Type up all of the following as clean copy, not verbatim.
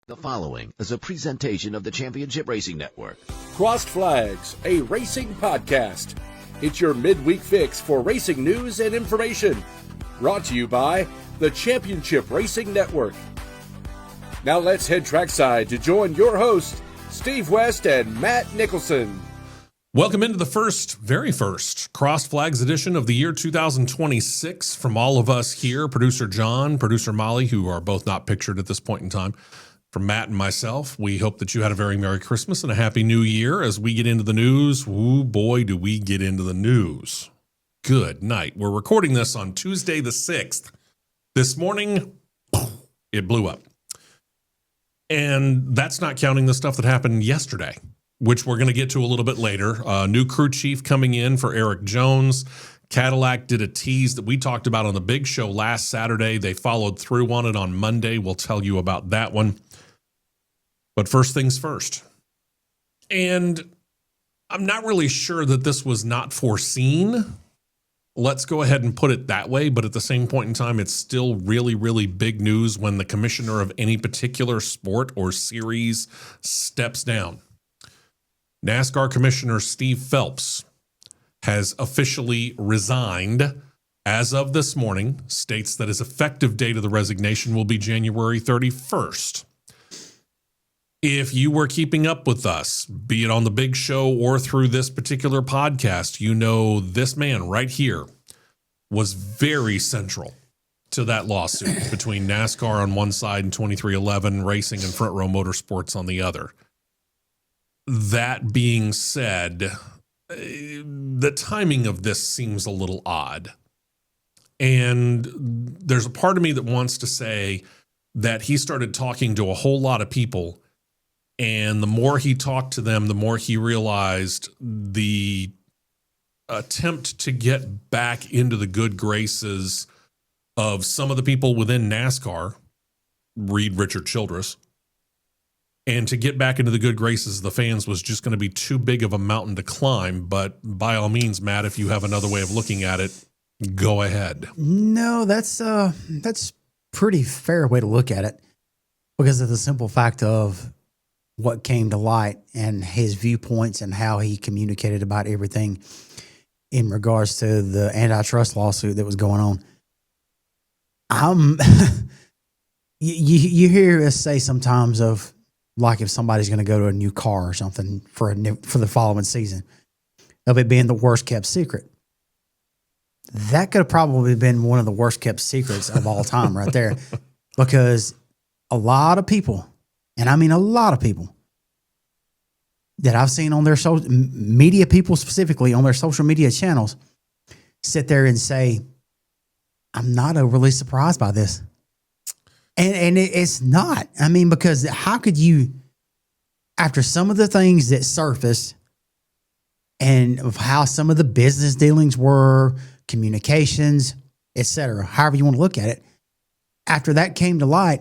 The following is a presentation of the Championship Racing Network. Crossed Flags, a racing podcast. It's your midweek fix for racing news and information. Brought to you by the Championship Racing Network. Now let's head trackside to join your hosts, Steve West and Matt Nicholson. Welcome into the very first Crossed Flags edition of the year 2026 from all of us here, producer John, producer Molly, who are both not pictured at this point in time. From Matt and myself, we hope that you had a very Merry Christmas and a Happy New Year. As we get into the news, ooh boy, do we get into the news. Good night. We're recording this on Tuesday the 6th. This morning, it blew up. And that's not counting the stuff that happened yesterday, which we're going to get to a little bit later. New crew chief coming in for Eric Jones. Cadillac did a tease that we talked about on the big show last Saturday. They followed through on it on Monday. We'll tell you about that one. But first things first. And I'm not really sure that this was not foreseen. Let's go ahead and put it that way. But at the same point in time, it's still really, really big news when the commissioner of any particular sport or series steps down. NASCAR Commissioner Steve Phelps has officially resigned as of this morning, states that his effective date of the resignation will be January 31st. If you were keeping up with us, be it on the big show or through this particular podcast, you know this man right here was very central to that lawsuit between NASCAR on one side and 2311 Racing and Front Row Motorsports on the other. That being said, the timing of this seems a little odd. And there's a part of me that wants to say that he started talking to a whole lot of people, and the more he talked to them, the more he realized the attempt to get back into the good graces of some of the people within NASCAR, read Richard Childress, and to get back into the good graces of the fans was just going to be too big of a mountain to climb. But by all means, Matt, if you have another way of looking at it, go ahead. No, that's pretty fair way to look at it, because of the simple fact of what came to light and his viewpoints and how he communicated about everything in regards to the antitrust lawsuit that was going on. You hear us say sometimes of, like, if somebody's going to go to a new car or something for the following season, of it being the worst kept secret. That could have probably been one of the worst kept secrets of all time right there, because a lot of people, and I mean a lot of people, that I've seen on their social media, people specifically on their social media channels, sit there and say, I'm not overly surprised by this. And it's not. I mean, because how could you, after some of the things that surfaced and of how some of the business dealings were, communications, etc., however you want to look at it, after that came to light,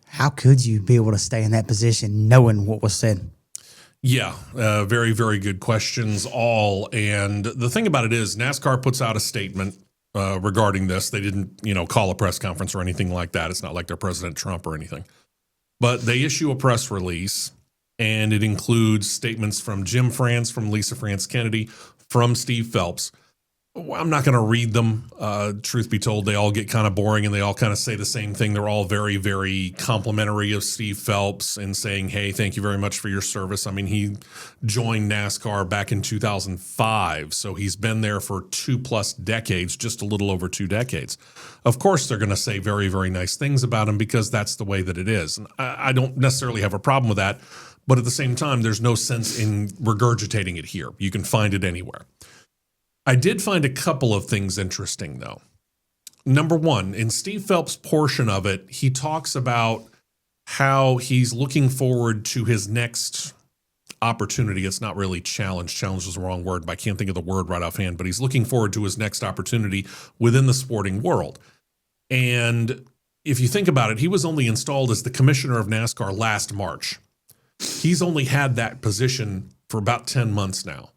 how could you be able to stay in that position knowing what was said? Yeah, very, very good questions all. And the thing about it is NASCAR puts out a statement regarding this. They didn't, call a press conference or anything like that. It's not like they're President Trump or anything. But they issue a press release, and it includes statements from Jim France, from Lisa France Kennedy, from Steve Phelps. I'm not going to read them. Truth be told, they all get kind of boring and they all kind of say the same thing. They're all very, very complimentary of Steve Phelps and saying, hey, thank you very much for your service. I mean, he joined NASCAR back in 2005, so he's been there for 2+ decades, just a little over 2 decades. Of course, they're going to say very, very nice things about him because that's the way that it is. And I don't necessarily have a problem with that, but at the same time, there's no sense in regurgitating it here. You can find it anywhere. I did find a couple of things interesting, though. Number one, in Steve Phelps' portion of it, he talks about how he's looking forward to his next opportunity. It's not really challenge. Challenge is the wrong word, but I can't think of the word right offhand. But he's looking forward to his next opportunity within the sporting world. And if you think about it, he was only installed as the commissioner of NASCAR last March. He's only had that position for about 10 months now,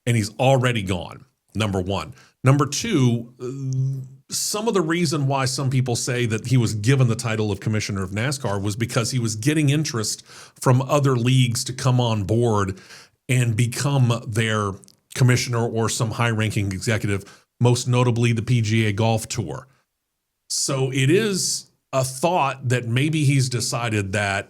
and he's already gone. Number one. Number two, some of the reason why some people say that he was given the title of commissioner of NASCAR was because he was getting interest from other leagues to come on board and become their commissioner or some high-ranking executive, most notably the PGA Golf Tour. So it is a thought that maybe he's decided that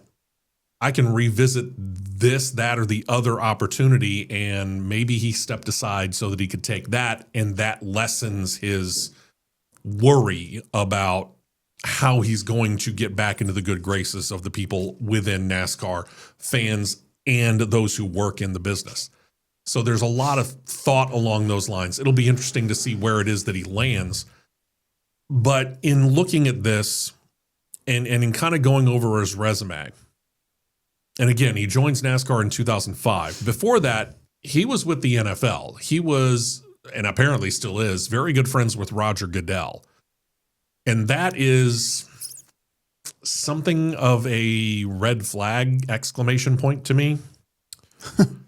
I can revisit this, that, or the other opportunity, and maybe he stepped aside so that he could take that, and that lessens his worry about how he's going to get back into the good graces of the people within NASCAR, fans, and those who work in the business. So there's a lot of thought along those lines. It'll be interesting to see where it is that he lands. But in looking at this and in kind of going over his resume, and again, he joins NASCAR in 2005. Before that, he was with the NFL. He was, and apparently still is, very good friends with Roger Goodell. And that is something of a red flag exclamation point to me.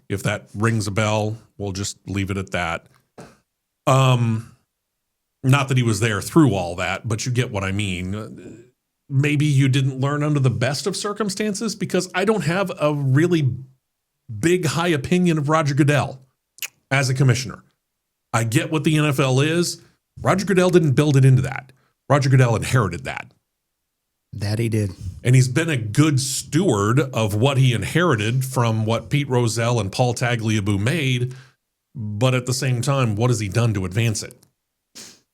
If that rings a bell, we'll just leave it at that. Not that he was there through all that, but you get what I mean. Maybe you didn't learn under the best of circumstances, because I don't have a really big, high opinion of Roger Goodell as a commissioner. I get what the NFL is. Roger Goodell didn't build it into that. Roger Goodell inherited that. That he did. And he's been a good steward of what he inherited from what Pete Rozelle and Paul Tagliabue made. But at the same time, what has he done to advance it?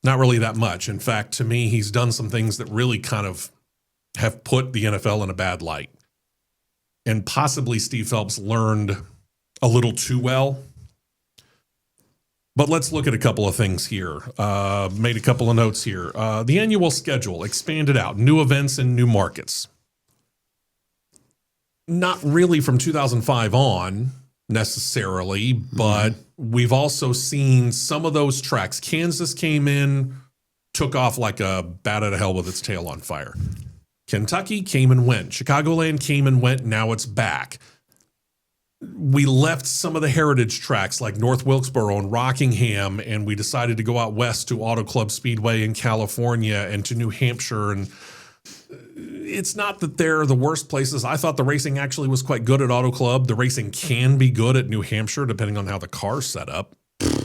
Not really that much. In fact, to me, he's done some things that really kind of have put the NFL in a bad light. And possibly Steve Phelps learned a little too well. But let's look at a couple of things here. Made a couple of notes here. The annual schedule, expanded out, new events and new markets. Not really from 2005 on necessarily, but we've also seen some of those tracks. Kansas came in, took off like a bat out of hell with its tail on fire. Kentucky came and went. Chicagoland came and went. Now it's back. We left some of the heritage tracks like North Wilkesboro and Rockingham, and we decided to go out west to Auto Club Speedway in California and to New Hampshire. And it's not that they're the worst places. I thought the racing actually was quite good at Auto Club. The racing can be good at New Hampshire, depending on how the car's set up.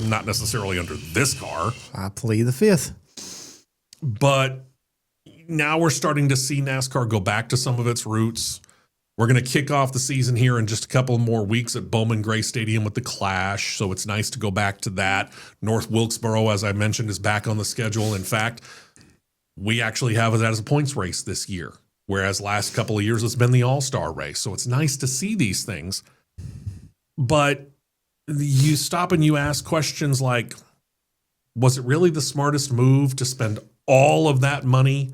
Not necessarily under this car. I plead the fifth. But now we're starting to see NASCAR go back to some of its roots. We're going to kick off the season here in just a couple more weeks at Bowman Gray Stadium with the Clash, so it's nice to go back to that. North Wilkesboro, as I mentioned, is back on the schedule. In fact, we actually have it as a points race this year, whereas last couple of years it's been the All-Star race. So it's nice to see these things. But you stop and you ask questions like, was it really the smartest move to spend all of that money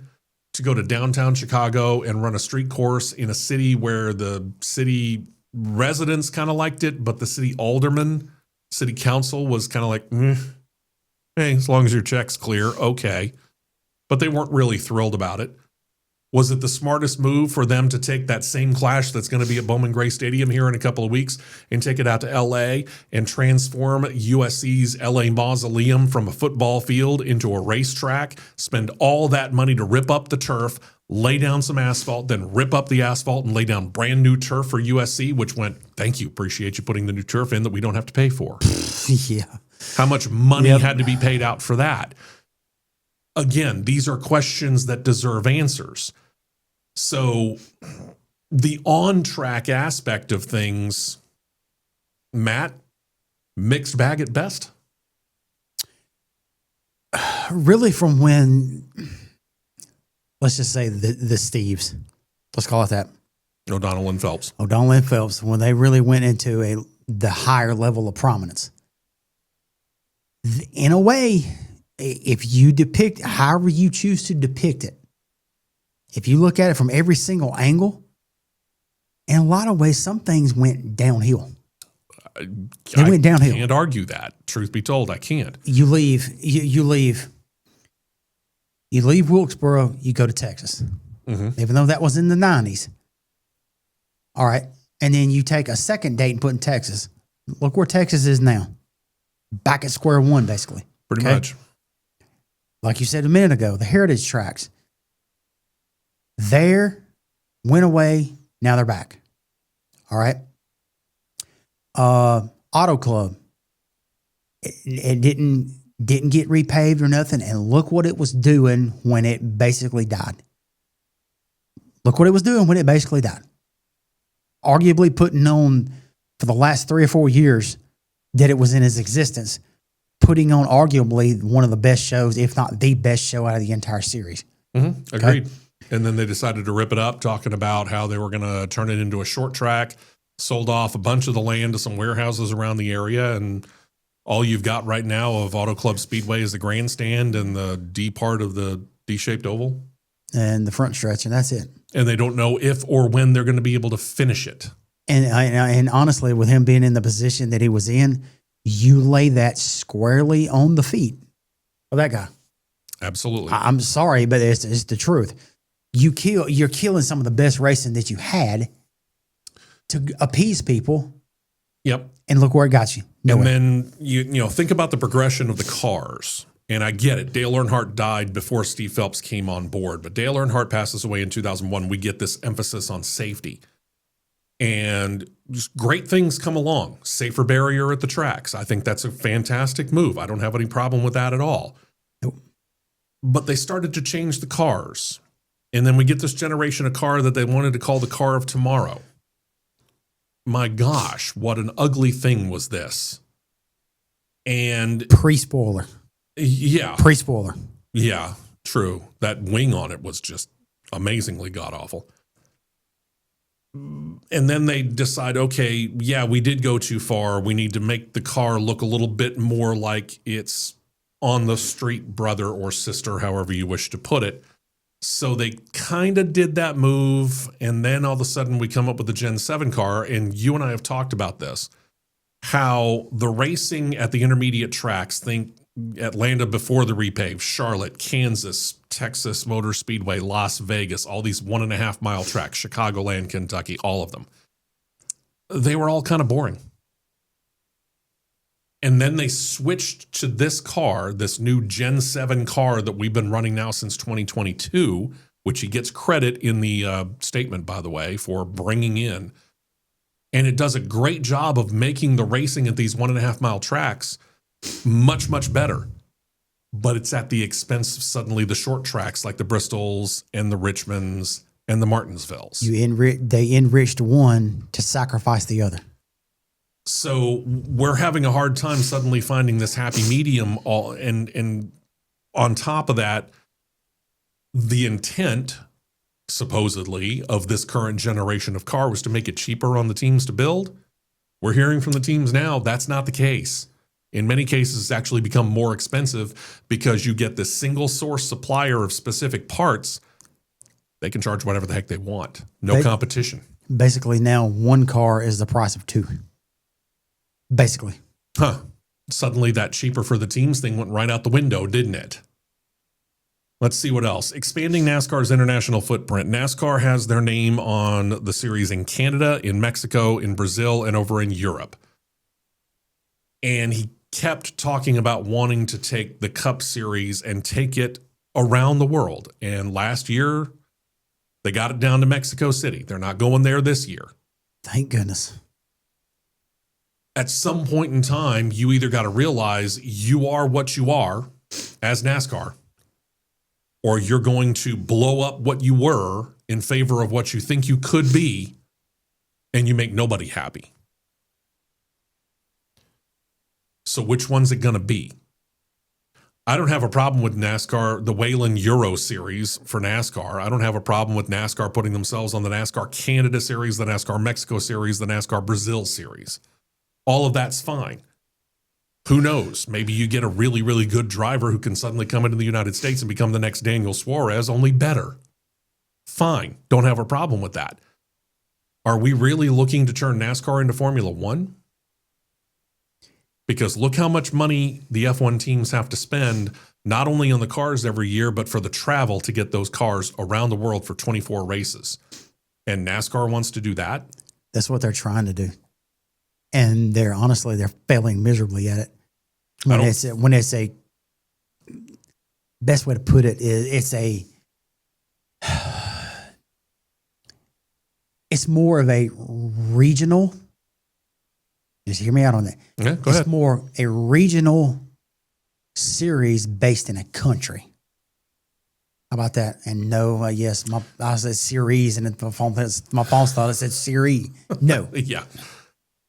to go to downtown Chicago and run a street course in a city where the city residents kind of liked it, but the city alderman, city council was kind of like, hey, as long as your check's clear, okay. But they weren't really thrilled about it. Was it the smartest move for them to take that same Clash that's going to be at Bowman Gray Stadium here in a couple of weeks and take it out to L.A. and transform USC's L.A. Mausoleum from a football field into a racetrack, spend all that money to rip up the turf, lay down some asphalt, then rip up the asphalt and lay down brand new turf for USC, which went, thank you, appreciate you putting the new turf in that we don't have to pay for. Yeah. How much money had to be paid out for that? Again, these are questions that deserve answers. So the on-track aspect of things, Matt, mixed bag at best? Really from when, let's just say the Steves, let's call it that. O'Donnell and Phelps. O'Donnell and Phelps, when they really went into the higher level of prominence. In a way, if you depict, however you choose to depict it, if you look at it from every single angle, in a lot of ways, some things went downhill. They went downhill. I can't argue that. Truth be told, I can't. You leave Wilkesboro, you go to Texas. Mm-hmm. Even though that was in the 90s. All right. And then you take a second date and put in Texas. Look where Texas is now. Back at square one, basically. Pretty much. like you said a minute ago, the heritage tracks. Went away, now they're back. All right. Auto Club. It didn't get repaved or nothing, and look what it was doing when it basically died. Look what it was doing when it basically died. Arguably putting on, for the last 3 or 4 years that it was in its existence, putting on arguably one of the best shows, if not the best show out of the entire series. Mm-hmm. Agreed. Okay? And then they decided to rip it up, talking about how they were going to turn it into a short track, sold off a bunch of the land to some warehouses around the area, and all you've got right now of Auto Club Speedway is the grandstand and the D part of the D-shaped oval. And the front stretch, and that's it. And they don't know if or when they're going to be able to finish it. And honestly, with him being in the position that he was in, you lay that squarely on the feet of that guy. Absolutely. I'm sorry, but it's the truth. You're killing some of the best racing that you had to appease people. Yep. And look where it got you. And then you think about the progression of the cars. And I get it. Dale Earnhardt died before Steve Phelps came on board, but Dale Earnhardt passes away in 2001. We get this emphasis on safety. And just great things come along. Safer barrier at the tracks. I think that's a fantastic move. I don't have any problem with that at all. Nope. But they started to change the cars. And then we get this generation of car that they wanted to call the car of tomorrow. My gosh, what an ugly thing was this. And pre-spoiler. Yeah. Pre-spoiler. Yeah, true. That wing on it was just amazingly god-awful. And then they decide, okay, yeah, we did go too far. We need to make the car look a little bit more like it's on the street brother or sister, however you wish to put it. So they kind of did that move, and then all of a sudden we come up with the Gen 7 car, and you and I have talked about this, how the racing at the intermediate tracks, think Atlanta before the repave, Charlotte, Kansas, Texas Motor Speedway, Las Vegas, all these 1.5 mile tracks, Chicagoland, Kentucky, all of them. They were all kind of boring. And then they switched to this car, this new Gen 7 car that we've been running now since 2022, which he gets credit in the statement, by the way, for bringing in. And it does a great job of making the racing at these 1.5 mile tracks much, much better. But it's at the expense of suddenly the short tracks like the Bristols and the Richmonds and the Martinsvilles. They enriched one to sacrifice the other. So we're having a hard time suddenly finding this happy medium. And on top of that, the intent, supposedly, of this current generation of car was to make it cheaper on the teams to build. We're hearing from the teams now that's not the case. In many cases, it's actually become more expensive because you get this single source supplier of specific parts. They can charge whatever the heck they want. No competition. Basically, now one car is the price of two. Basically. Huh. Suddenly that cheaper for the teams thing went right out the window, didn't it? Let's see what else. Expanding NASCAR's international footprint. NASCAR has their name on the series in Canada, in Mexico, in Brazil, and over in Europe. And he kept talking about wanting to take the Cup Series and take it around the world. And last year, they got it down to Mexico City. They're not going there this year. Thank goodness. At some point in time, you either got to realize you are what you are as NASCAR, or you're going to blow up what you were in favor of what you think you could be, and you make nobody happy. So which one's it going to be? I don't have a problem with NASCAR, the Whelen Euro Series for NASCAR. I don't have a problem with NASCAR putting themselves on the NASCAR Canada Series, the NASCAR Mexico Series, the NASCAR Brazil Series. All of that's fine. Who knows? Maybe you get a really, really good driver who can suddenly come into the United States and become the next Daniel Suarez, only better. Fine. Don't have a problem with that. Are we really looking to turn NASCAR into Formula One? Because look how much money the F1 teams have to spend, not only on the cars every year, but for the travel to get those cars around the world for 24 races. And NASCAR wants to do that? That's what they're trying to do. And they're best way to put it is it's more of a regional. Just hear me out on that. Yeah, go ahead. It's more a regional series based in a country. How about that? And no, yes, I said series, and my phone thought it said series. No. Yeah.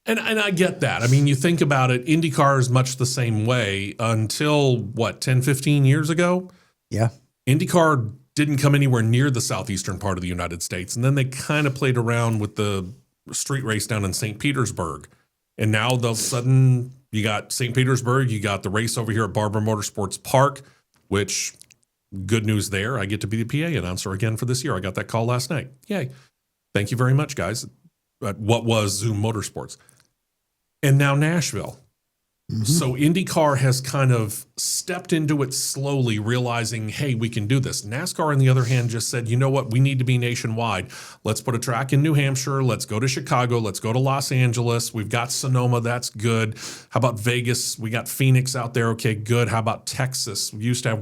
And I get that. I mean, you think about it, IndyCar is much the same way until, 10, 15 years ago? Yeah. IndyCar didn't come anywhere near the southeastern part of the United States. And then they kind of played around with the street race down in St. Petersburg. And now, all of a sudden, you got St. Petersburg, you got the race over here at Barber Motorsports Park, which, good news there. I get to be the PA announcer again for this year. I got that call last night. Yay. Thank you very much, guys. What was Zoom Motorsports? And now Nashville. Mm-hmm. So IndyCar has kind of stepped into it slowly, realizing, hey, we can do this. NASCAR, on the other hand, just said, you know what? We need to be nationwide. Let's put a track in New Hampshire. Let's go to Chicago. Let's go to Los Angeles. We've got Sonoma. That's good. How about Vegas? We got Phoenix out there. Okay, good. How about Texas? We used to have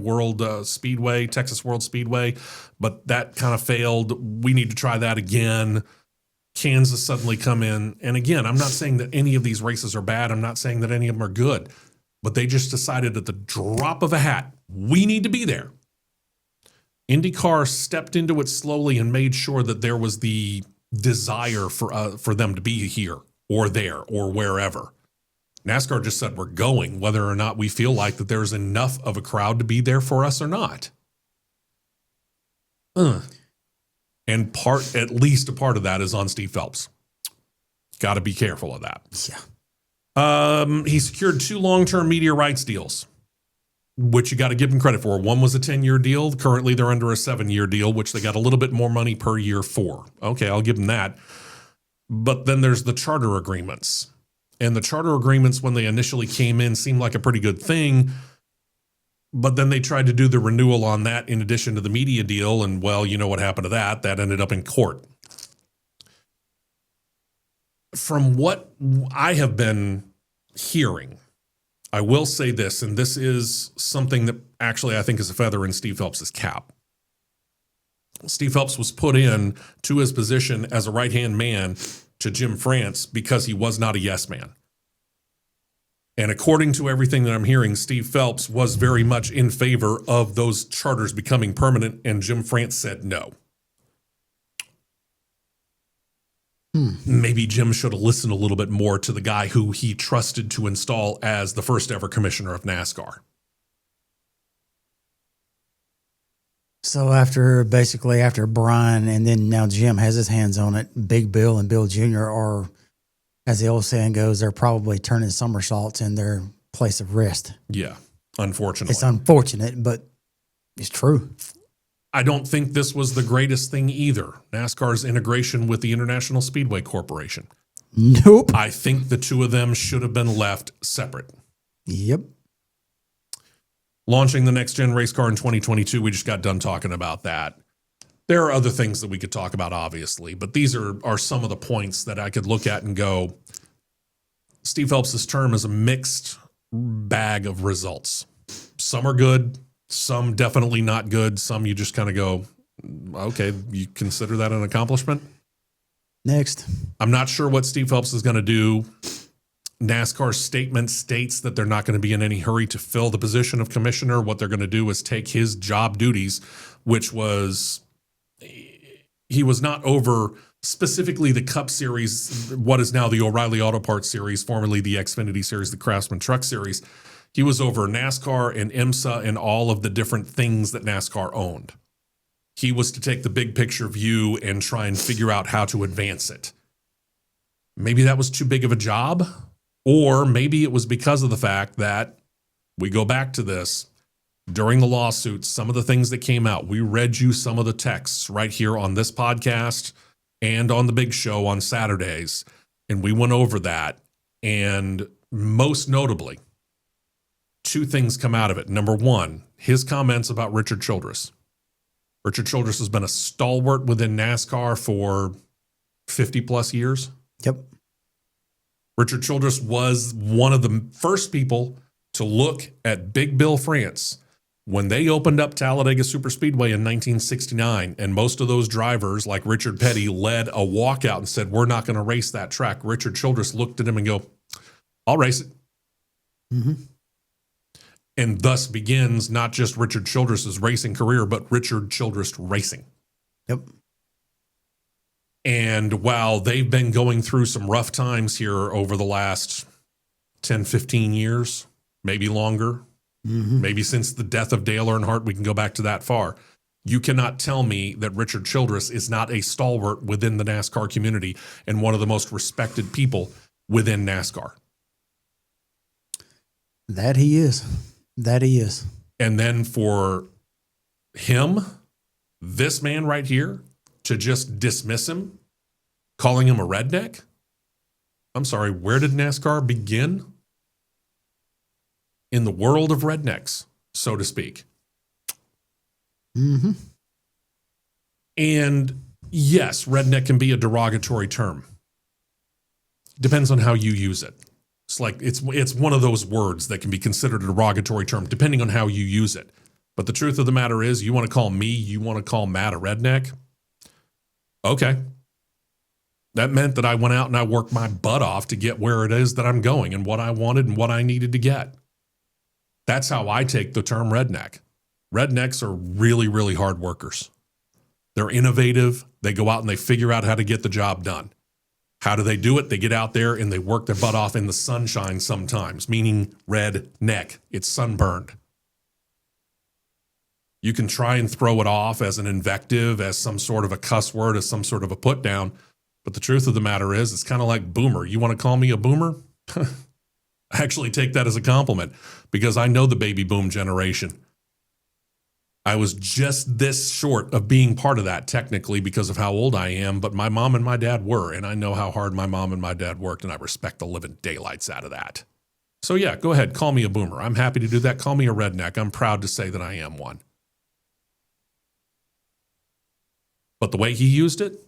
Texas World Speedway, but that kind of failed. We need to try that again. Kansas suddenly come in. And again, I'm not saying that any of these races are bad. I'm not saying that any of them are good. But they just decided at the drop of a hat, we need to be there. IndyCar stepped into it slowly and made sure that there was the desire for them to be here or there or wherever. NASCAR just said we're going, whether or not we feel like that there's enough of a crowd to be there for us or not. And at least a part of that is on Steve Phelps. Got to be careful of that. Yeah. He secured 2 long-term media rights deals, which you got to give him credit for. One was a 10-year deal. Currently, they're under a 7-year deal, which they got a little bit more money per year for. Okay, I'll give them that. But then there's the charter agreements. And the charter agreements, when they initially came in, seemed like a pretty good thing. But then they tried to do the renewal on that in addition to the media deal. And, well, you know what happened to that. That ended up in court. From what I have been hearing, I will say this, and this is something that actually I think is a feather in Steve Phelps' cap. Steve Phelps was put in to his position as a right-hand man to Jim France because he was not a yes man. And according to everything that I'm hearing, Steve Phelps was very much in favor of those charters becoming permanent, and Jim France said no. Maybe Jim should have listened a little bit more to the guy who he trusted to install as the first ever commissioner of NASCAR. So after Brian and then now Jim has his hands on it, Big Bill and Bill Jr. are, as the old saying goes, they're probably turning somersaults in their place of rest. Yeah, unfortunately. It's unfortunate, but it's true. I don't think this was the greatest thing either, NASCAR's integration with the International Speedway Corporation. Nope. I think the two of them should have been left separate. Yep. Launching the next-gen race car in 2022, we just got done talking about that. There are other things that we could talk about, obviously, but these are some of the points that I could look at and go, Steve Phelps' term is a mixed bag of results. Some are good, some definitely not good, some you just kind of go, okay, you consider that an accomplishment? Next. I'm not sure what Steve Phelps is going to do. NASCAR's statement states that they're not going to be in any hurry to fill the position of commissioner. What they're going to do is take his job duties, which was... he was not over specifically the Cup Series, what is now the O'Reilly Auto Parts Series, formerly the Xfinity Series, the Craftsman Truck Series. He was over NASCAR and IMSA and all of the different things that NASCAR owned. He was to take the big picture view and try and figure out how to advance it. Maybe that was too big of a job, or maybe it was because of the fact that, we go back to this, during the lawsuits, some of the things that came out, we read you some of the texts right here on this podcast and on the big show on Saturdays, and we went over that. And most notably, 2 things come out of it. Number 1, his comments about Richard Childress. Richard Childress has been a stalwart within NASCAR for 50 plus years. Yep. Richard Childress was one of the first people to look at Big Bill France When they opened up Talladega Superspeedway in 1969, and most of those drivers, like Richard Petty, led a walkout and said, we're not going to race that track, Richard Childress looked at him and go, I'll race it. Mm-hmm. And thus begins not just Richard Childress's racing career, but Richard Childress Racing. Yep. And while they've been going through some rough times here over the last 10, 15 years, maybe longer, maybe since the death of Dale Earnhardt, we can go back to that far. You cannot tell me that Richard Childress is not a stalwart within the NASCAR community and one of the most respected people within NASCAR. That he is. That he is. And then for him, this man right here, to just dismiss him, calling him a redneck? I'm sorry, where did NASCAR begin? In the world of rednecks, so to speak. Mm-hmm. And yes, redneck can be a derogatory term. Depends on how you use it. It's like it's one of those words that can be considered a derogatory term, depending on how you use it. But the truth of the matter is, you want to call me, you want to call Matt a redneck? Okay. That meant that I went out and I worked my butt off to get where it is that I'm going and what I wanted and what I needed to get. That's how I take the term redneck. Rednecks are really, really hard workers. They're innovative. They go out and they figure out how to get the job done. How do they do it? They get out there and they work their butt off in the sunshine sometimes, meaning redneck. It's sunburned. You can try and throw it off as an invective, as some sort of a cuss word, as some sort of a put down. But the truth of the matter is, it's kind of like boomer. You want to call me a boomer? I actually take that as a compliment because I know the baby boom generation. I was just this short of being part of that technically because of how old I am, but my mom and my dad were, and I know how hard my mom and my dad worked, and I respect the living daylights out of that. So yeah, go ahead, call me a boomer. I'm happy to do that. Call me a redneck. I'm proud to say that I am one. But the way he used it,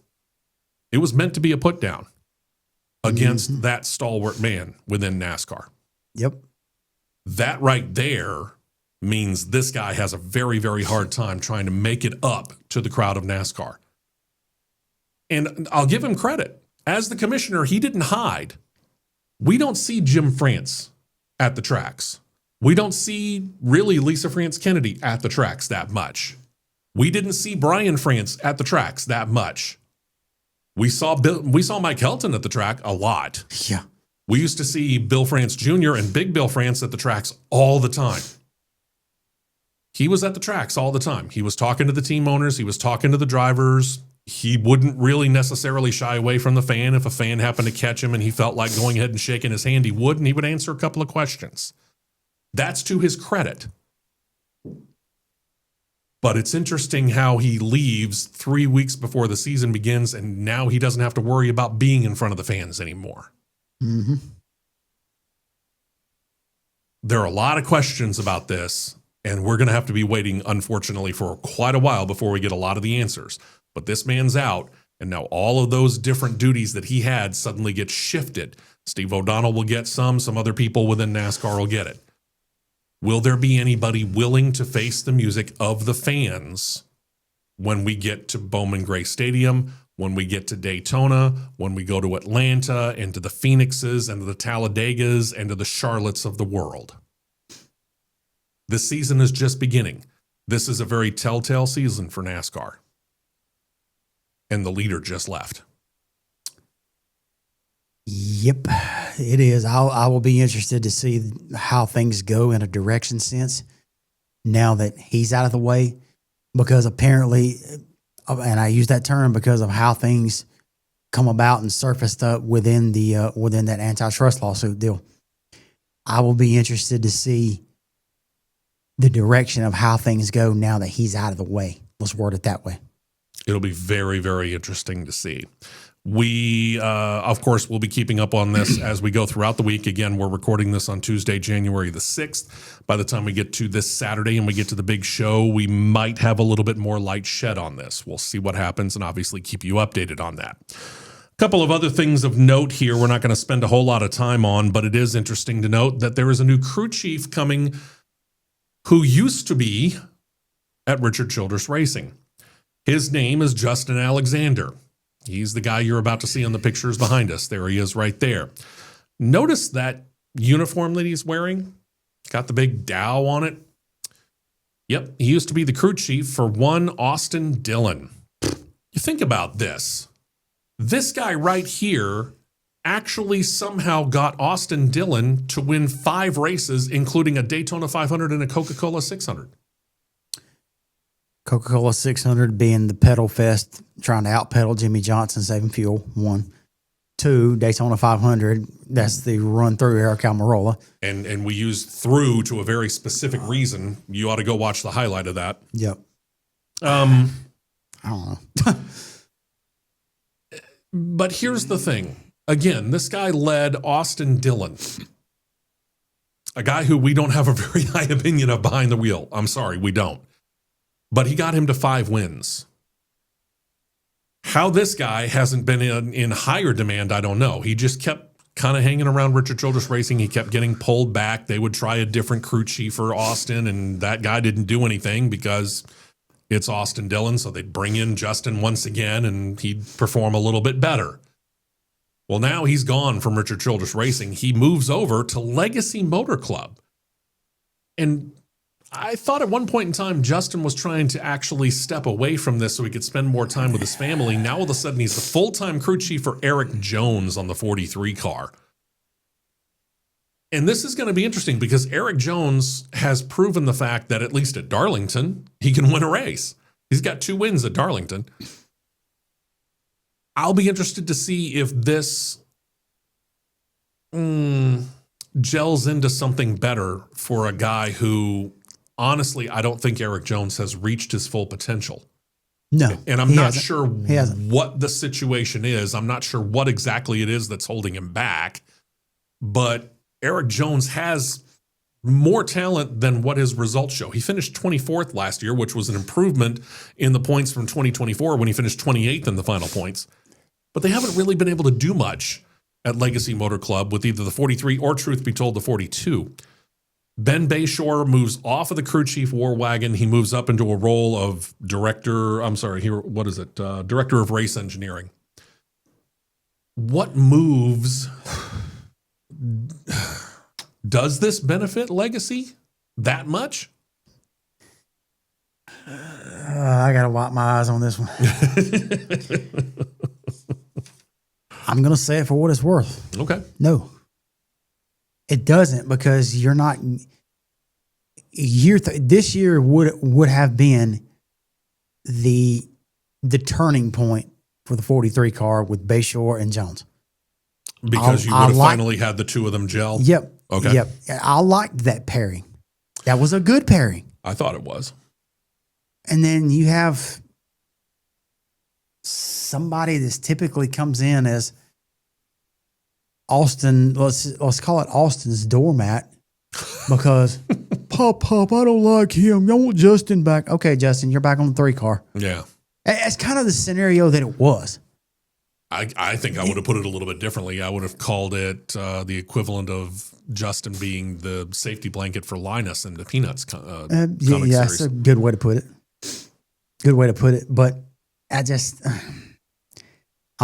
it was meant to be a put down against that stalwart man within NASCAR. Yep. That right there means this guy has a very, very hard time trying to make it up to the crowd of NASCAR. And I'll give him credit. As the commissioner, he didn't hide. We don't see Jim France at the tracks. We don't see really Lisa France Kennedy at the tracks that much. We didn't see Brian France at the tracks that much. We saw Mike Helton at the track a lot. Yeah. We used to see Bill France Jr. and Big Bill France at the tracks all the time. He was at the tracks all the time. He was talking to the team owners. He was talking to the drivers. He wouldn't really necessarily shy away from the fan. If a fan happened to catch him and he felt like going ahead and shaking his hand, he would, and he would answer a couple of questions. That's to his credit. But it's interesting how he leaves 3 weeks before the season begins, and now he doesn't have to worry about being in front of the fans anymore. Mm-hmm. There are a lot of questions about this, and we're going to have to be waiting, unfortunately, for quite a while before we get a lot of the answers. But this man's out, and now all of those different duties that he had suddenly get shifted. Steve O'Donnell will get some other people within NASCAR will get it. Will there be anybody willing to face the music of the fans when we get to Bowman Gray Stadium, when we get to Daytona, when we go to Atlanta, and to the Phoenixes, and to the Talladegas, and to the Charlottes of the world? This season is just beginning. This is a very telltale season for NASCAR. And the leader just left. Yep, it is. I will be interested to see how things go in a direction sense now that he's out of the way, because apparently, and I use that term because of how things come about and surfaced up within that antitrust lawsuit deal. I will be interested to see the direction of how things go now that he's out of the way. Let's word it that way. It'll be very, very interesting to see. We, of course, will be keeping up on this as we go throughout the week. Again, we're recording this on Tuesday, January the 6th. By the time we get to this Saturday and we get to the big show, we might have a little bit more light shed on this. We'll see what happens and obviously keep you updated on that. A couple of other things of note here we're not going to spend a whole lot of time on, but it is interesting to note that there is a new crew chief coming who used to be at Richard Childress Racing. His name is Justin Alexander. He's the guy you're about to see on the pictures behind us. There he is right there. Notice that uniform that he's wearing? Got the big Dow on it. Yep, he used to be the crew chief for one Austin Dillon. You think about this. This guy right here actually somehow got Austin Dillon to win 5 races, including a Daytona 500 and a Coca-Cola 600. Coca-Cola 600 being the pedal fest, trying to out-pedal Jimmy Johnson, saving fuel, 1. 2, Daytona 500, that's the run-through Eric Almirola. And we use through to a very specific reason. You ought to go watch the highlight of that. Yep. I don't know. But here's the thing. Again, this guy led Austin Dillon, a guy who we don't have a very high opinion of behind the wheel. I'm sorry, we don't. But he got him to 5 wins. How this guy hasn't been in higher demand, I don't know. He just kept kind of hanging around Richard Childress Racing. He kept getting pulled back. They would try a different crew chief for Austin, and that guy didn't do anything because it's Austin Dillon, so they'd bring in Justin once again, and he'd perform a little bit better. Well, now he's gone from Richard Childress Racing. He moves over to Legacy Motor Club. And I thought at one point in time, Justin was trying to actually step away from this so he could spend more time with his family. Now, all of a sudden, he's the full-time crew chief for Eric Jones on the 43 car. And this is going to be interesting because Eric Jones has proven the fact that at least at Darlington, he can win a race. He's got 2 wins at Darlington. I'll be interested to see if this gels into something better for a guy who, honestly, I don't think Eric Jones has reached his full potential. No. And I'm not sure what the situation is. I'm not sure what exactly it is that's holding him back. But Eric Jones has more talent than what his results show. He finished 24th last year, which was an improvement in the points from 2024 when he finished 28th in the final points. But they haven't really been able to do much at Legacy Motor Club with either the 43 or, truth be told, the 42. Ben Bayshore moves off of the crew chief war wagon. He moves up into a role of director of race engineering. What moves does this benefit Legacy that much? I got to wipe my eyes on this one. I'm going to say it for what it's worth. Okay. No. It doesn't, because you're not this year would have been the turning point for the 43 car with Bayshore and Jones. Because you would have finally had the 2 of them gel? Yep. Okay. Yep. I liked that pairing. That was a good pairing. I thought it was. And then you have somebody that typically comes in as Austin, let's call it Austin's doormat, because Pop, I don't like him. I want Justin back. Okay, Justin, you're back on the 3 car. Yeah. It's kind of the scenario that it was. I think I would have put it a little bit differently. I would have called it the equivalent of Justin being the safety blanket for Linus in the Peanuts comic series. That's a good way to put it. Good way to put it. But I'm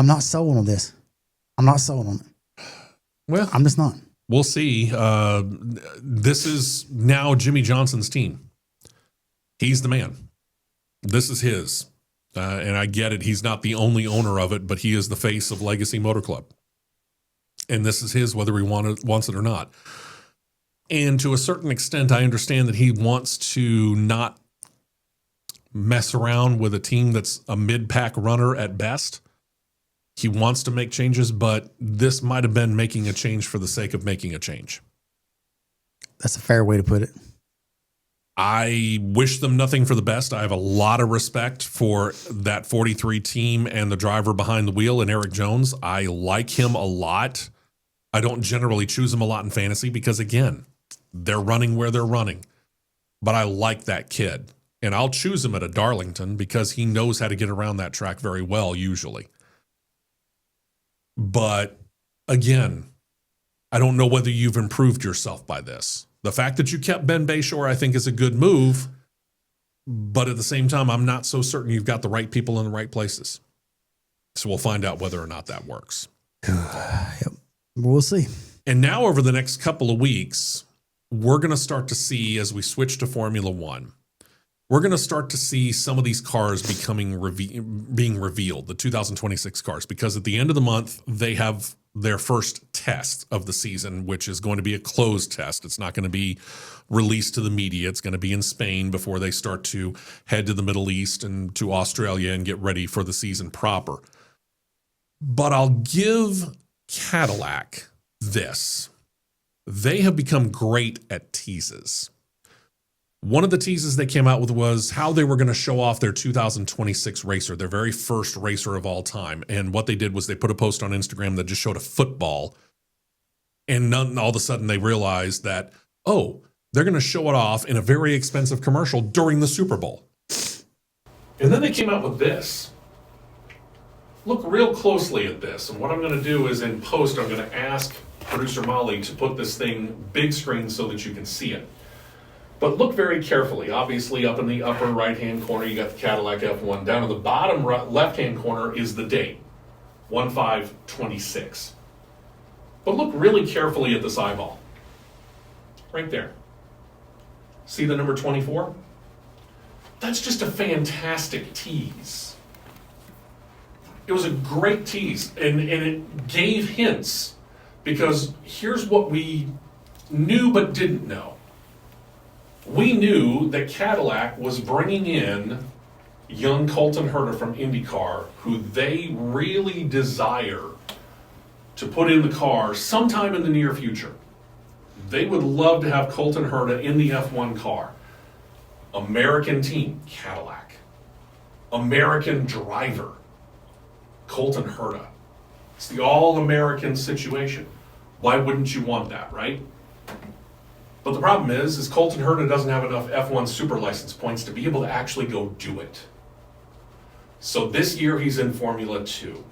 not sold on this. I'm not sold on it. Well, I'm just not. We'll see. This is now Jimmy Johnson's team. He's the man. This is his. And I get it. He's not the only owner of it, but he is the face of Legacy Motor Club. And this is his, whether he wants it or not. And to a certain extent, I understand that he wants to not mess around with a team that's a mid-pack runner at best. He wants to make changes, but this might have been making a change for the sake of making a change. That's a fair way to put it. I wish them nothing for the best. I have a lot of respect for that 43 team and the driver behind the wheel and Eric Jones. I like him a lot. I don't generally choose him a lot in fantasy because, again, they're running where they're running. But I like that kid. And I'll choose him at a Darlington because he knows how to get around that track very well, usually. But, again, I don't know whether you've improved yourself by this. The fact that you kept Ben Bayshore, I think, is a good move. But at the same time, I'm not so certain you've got the right people in the right places. So we'll find out whether or not that works. Yep. We'll see. And now over the next couple of weeks, we're going to start to see, as we switch to Formula One, we're going to start to see some of these cars being revealed, the 2026 cars, because at the end of the month, they have their first test of the season, which is going to be a closed test. It's not going to be released to the media. It's going to be in Spain before they start to head to the Middle East and to Australia and get ready for the season proper. But I'll give Cadillac this. They have become great at teases. One of the teases they came out with was how they were going to show off their 2026 racer, their very first racer of all time. And what they did was they put a post on Instagram that just showed a football. And all of a sudden they realized that, oh, they're going to show it off in a very expensive commercial during the Super Bowl. And then they came out with this. Look real closely at this. And what I'm going to do is in post, I'm going to ask producer Molly to put this thing big screen so that you can see it. But look very carefully. Obviously, up in the upper right-hand corner, you got the Cadillac F1. Down in the bottom left-hand corner is the date, 1/5/26. But look really carefully at this eyeball. Right there. See the number 24? That's just a fantastic tease. It was a great tease, and it gave hints, because here's what we knew but didn't know. We knew that Cadillac was bringing in young Colton Herta from Indycar, who they really desire to put in the car sometime in the near future. They would love to have Colton Herta in the F1 car. American team, Cadillac. American driver, Colton Herta. It's the all-American situation. Why wouldn't you want that, right? But the problem is Colton Herta doesn't have enough F1 super license points to be able to actually go do it. So this year he's in Formula 2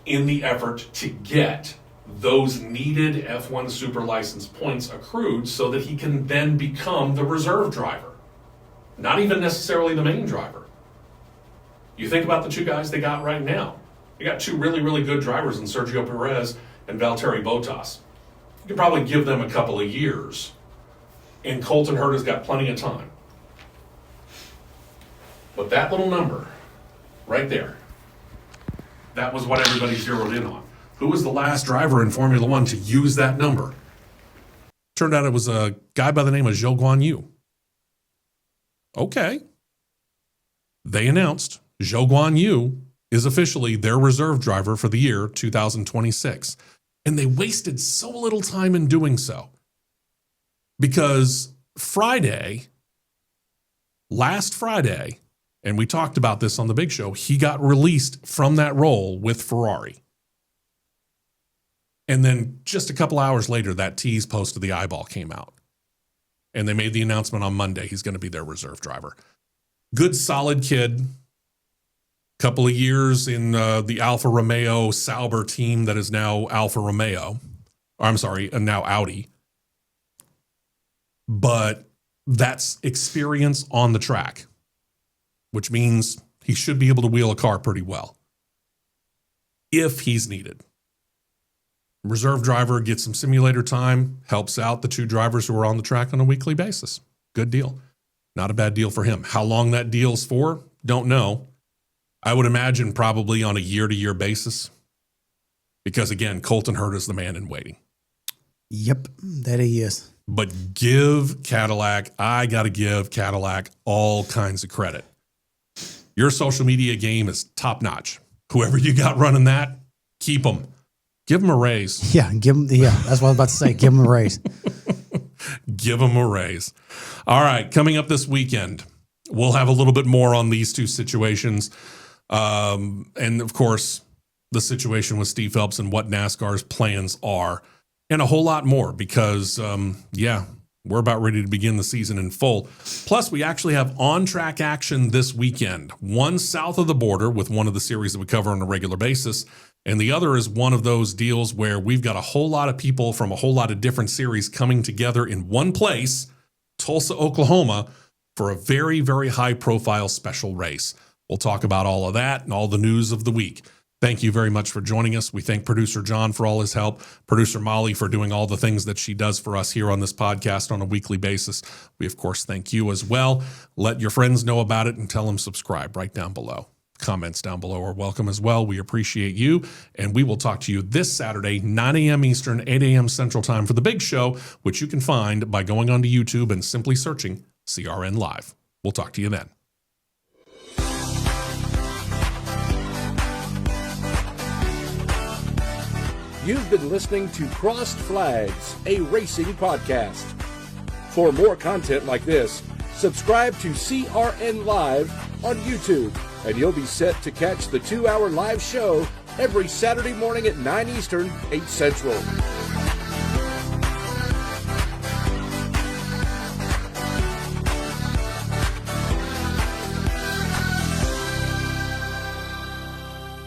in the effort to get those needed F1 super license points accrued so that he can then become the reserve driver. Not even necessarily the main driver. You think about the two guys they got right now. You got two really, really good drivers in Sergio Perez and Valtteri Bottas. You could probably give them a couple of years, and Colton Herta's got plenty of time. But that little number, right there, that was what everybody zeroed in on. Who was the last driver in Formula One to use that number? Turned out it was a guy by the name of Zhou Guanyu. Okay. They announced Zhou Guanyu is officially their reserve driver for the year 2026. And they wasted so little time in doing so. Because last Friday, and we talked about this on the big show, he got released from that role with Ferrari. And then just a couple hours later, that tease post of the eyeball came out. And they made the announcement on Monday he's going to be their reserve driver. Good, solid kid. Couple of years in the Alfa Romeo Sauber team that is now Alfa Romeo. Or I'm sorry, now Audi. But that's experience on the track, which means he should be able to wheel a car pretty well if he's needed. Reserve driver gets some simulator time, helps out the two drivers who are on the track on a weekly basis. Good deal. Not a bad deal for him. How long that deal's for, don't know. I would imagine probably on a year-to-year basis. Because, again, Colton Herta is the man in waiting. Yep, that he is. But give Cadillac, I got to give Cadillac all kinds of credit. Your social media game is top-notch. Whoever you got running that, keep them. Give them a raise. Yeah, that's what I was about to say. Give them a raise. Give them a raise. All right, coming up this weekend, we'll have a little bit more on these two situations. And, of course, the situation with Steve Phelps and what NASCAR's plans are. And a whole lot more because, We're about ready to begin the season in full. Plus, we actually have on-track action this weekend. One south of the border with one of the series that we cover on a regular basis, and the other is one of those deals where we've got a whole lot of people from a whole lot of different series coming together in one place, Tulsa, Oklahoma, for a very, very high-profile special race. We'll talk about all of that and all the news of the week. Thank you very much for joining us. We thank producer John for all his help, producer Molly for doing all the things that she does for us here on this podcast on a weekly basis. We, of course, thank you as well. Let your friends know about it and tell them subscribe right down below. Comments down below are welcome as well. We appreciate you, and we will talk to you this Saturday, 9 a.m. Eastern, 8 a.m. Central Time for the big show, which you can find by going onto YouTube and simply searching CRN Live. We'll talk to you then. You've been listening to Crossed Flags, a racing podcast. For more content like this, subscribe to CRN Live on YouTube, and you'll be set to catch the 2-hour live show every Saturday morning at 9 Eastern, 8 Central.